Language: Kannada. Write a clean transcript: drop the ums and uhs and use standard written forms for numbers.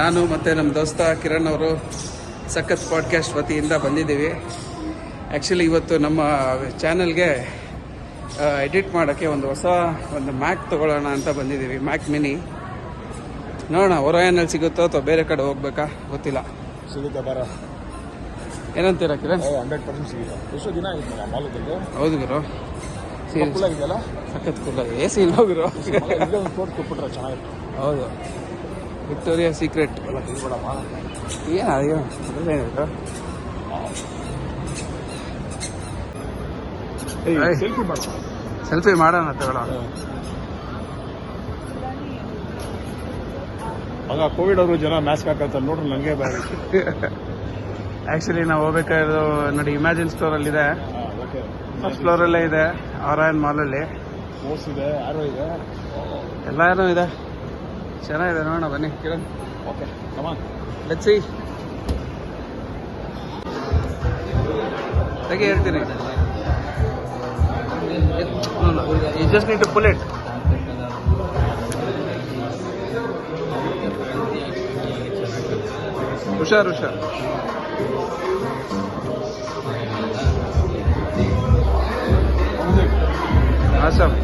ನಾನು ಮತ್ತು ನಮ್ಮ ದೋಸ್ತ ಕಿರಣ್ ಅವರು ಸಖತ್ ಪಾಡ್ಕಾಸ್ಟ್ ವತಿಯಿಂದ ಬಂದಿದ್ದೀವಿ. ಆ್ಯಕ್ಚುಲಿ ಇವತ್ತು ನಮ್ಮ ಚಾನಲ್ಗೆ ಎಡಿಟ್ ಮಾಡೋಕ್ಕೆ ಒಂದು ಮ್ಯಾಕ್ ತೊಗೊಳ್ಳೋಣ ಅಂತ ಬಂದಿದ್ದೀವಿ. ಮ್ಯಾಕ್ ಮಿನಿ ನೋಡೋಣ ಒರಾಯನಲ್ಲಿ ಸಿಗುತ್ತೋ ಅಥವಾ ಬೇರೆ ಕಡೆ ಹೋಗ್ಬೇಕಾ ಗೊತ್ತಿಲ್ಲ. ಸಿಗುತ್ತೆ ಬರ ಏನಂತೀರಾ ಕಿರಣ್? 100% ಸಿಗುತ್ತೆ. ಎಷ್ಟು ದಿನ ಆಗಿತ್ತು ಮಾಲೂದಲ್ಲಿ? ಹೌದು ಗುರು, ಇದೆಯಲ್ಲ ಸಖತ್ ಕೂಲ. ಎ ಸಿ ಇಲ್ಲ ಗುರು. ಕೊಟ್ಬಿಟ್ರೆ ಚೆನ್ನಾಗಿತ್ತು. ಹೌದು, ವಿಕ್ಟೋರಿಯಾ ಸೀಕ್ರೆಟ್ ಏನು ಸೆಲ್ಫಿ ಮಾಡೋಣ ತಗೊಳ್ಳೋ. ಆಗ ಕೋವಿಡ್ ಅವರು ಜನ ಮ್ಯಾಸ್ಕ್ ಹಾಕಂತ ನೋಡ್ರಿ ನಂಗೆ ಬೇರೆ. ಆ್ಯಕ್ಚುಲಿ ನಾವು ಹೋಗ್ಬೇಕಾದ್ರು ನೋಡಿ, ಇಮ್ಯಾಜಿನ್ ಸ್ಟೋರಲ್ಲಿದೆ, ಫಸ್ಟ್ ಫ್ಲೋರಲ್ಲೇ ಇದೆ. ಆರಾಯನ್ ಮಾಲಲ್ಲಿ ಓಸ್ ಇದೆ, ಆರೋ ಇದೆ, ಎಲ್ಲಾನು ಇದೆ. ಚೆನ್ನಾಗಿದೆ, ನೋಡೋಣ ಬನ್ನಿ Kiran. Okay come on let's see. ಹೇಗೆ ಹೇಳ್ತೀನಿ, you just need to pull it. ಹುಷಾರ್. Awesome.